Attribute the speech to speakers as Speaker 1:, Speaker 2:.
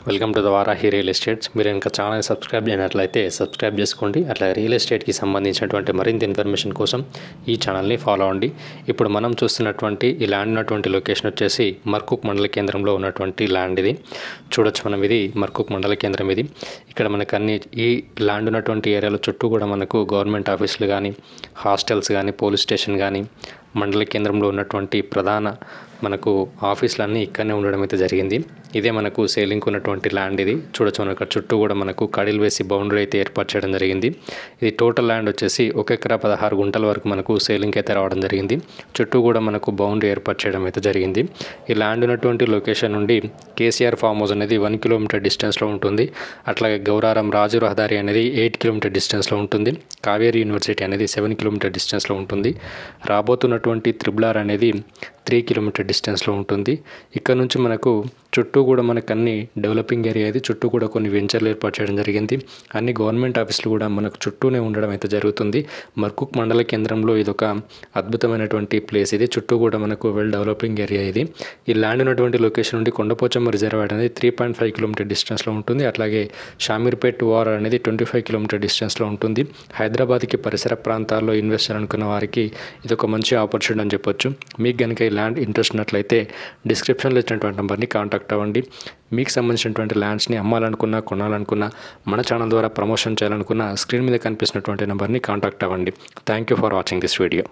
Speaker 1: Welcome to the Varahi real estates. మీరు ఇంకా channel subscribe చేయనట్లయితే subscribe చేసుకోండి. అట్లా రియల్ ఎస్టేట్కి సంబంధించినటువంటి మరింత ఇన్ఫర్మేషన్ కోసం ఈ ఛానల్ని ఫాలో అవ్వండి. ఇప్పుడు మనం చూస్తున్నటువంటి ఈ ల్యాండ్ ఉన్నటువంటి లొకేషన్ వచ్చేసి మర్కుక్ మండల కేంద్రంలో ఉన్నటువంటి ల్యాండ్ ఇది. చూడొచ్చు మనం, ఇది మర్కుక్ మండల కేంద్రం. ఇది ఇక్కడ మనకు అన్ని ఈ ల్యాండ్ ఉన్నటువంటి ఏరియాలో చుట్టూ కూడా మనకు గవర్నమెంట్ ఆఫీసులు కానీ, హాస్టల్స్ కానీ, పోలీస్ స్టేషన్ కానీ, మండల కేంద్రంలో ఉన్నటువంటి ప్రధాన మనకు ఆఫీసులన్నీ ఇక్కడనే ఉండడం అయితే జరిగింది. ఇదే మనకు సేలింగ్ ఉన్నటువంటి ల్యాండ్. ఇది చూడొచ్చు, మనకు చుట్టూ కూడా మనకు కడిలు వేసి బౌండరీ అయితే ఏర్పాటు చేయడం జరిగింది. ఇది టోటల్ ల్యాండ్ వచ్చేసి 1 ఎకరా 16 గుంటల వరకు మనకు సేలింగ్ అయితే రావడం జరిగింది. చుట్టూ కూడా మనకు బౌండరీ ఏర్పాటు చేయడం అయితే జరిగింది. ఈ ల్యాండ్ ఉన్నటువంటి లొకేషన్ నుండి కేసీఆర్ ఫామ్ హౌస్ అనేది 1 కిలోమీటర్ డిస్టెన్స్లో ఉంటుంది. అట్లాగే గౌరారం రాజు రహదారి అనేది 8 కిలోమీటర్ డిస్టెన్స్లో ఉంటుంది. కావేరీ యూనివర్సిటీ అనేది 7 కిలోమీటర్ డిస్టెన్స్లో ఉంటుంది. రాబోతున్నటువంటి త్రిబుల్ అనేది 3 కిలోమీటర్ డిస్టెన్స్లో ఉంటుంది. ఇక్కడ నుంచి మనకు చుట్టూ కూడా మనకు అన్ని డెవలపింగ్ ఏరియా ఇది. చుట్టూ కూడా కొన్ని వెంచర్లు ఏర్పాటు చేయడం జరిగింది. అన్ని గవర్నమెంట్ ఆఫీసులు కూడా మనకు చుట్టూనే ఉండడం అయితే జరుగుతుంది. మర్కుక్ మండల కేంద్రంలో ఇది ఒక అద్భుతమైనటువంటి ప్లేస్. ఇది చుట్టూ కూడా మనకు వెల్ డెవలపింగ్ ఏరియా ఇది. ఈ ల్యాండ్ ఉన్నటువంటి లొకేషన్ నుండి కొండపోచమ్మ రిజర్వాయర్ అనేది 3.5 కిలోమీటర్ డిస్టెన్స్లో ఉంటుంది. అట్లాగే షామీర్పేట్ వార్ అనేది 25 కిలోమీటర్ డిస్టెన్స్లో ఉంటుంది. హైదరాబాద్కి పరిసర ప్రాంతాల్లో ఇన్వెస్ట్ చేయాలనుకున్న వారికి ఇది ఒక మంచి ఆపర్చునిటీ అని చెప్పొచ్చు. మీకు కనుక ఈ ల్యాండ్ ఇంట్రెస్ట్ ఉన్నట్లయితే డిస్క్రిప్షన్లో ఇచ్చినటువంటి నెంబర్ని కాంటాక్ట్ అవ్వండి. మీకు సంబంధించినటువంటి ల్యాండ్స్ని అమ్మాలనుకున్నా, కొనాలనుకున్నా, మన ఛానల్ ద్వారా ప్రమోషన్ చేయాలనుకున్నా స్క్రీన్ మీద కనిపిస్తున్నటువంటి నెంబర్ని కాంటాక్ట్ అవ్వండి. Thank you for watching this video.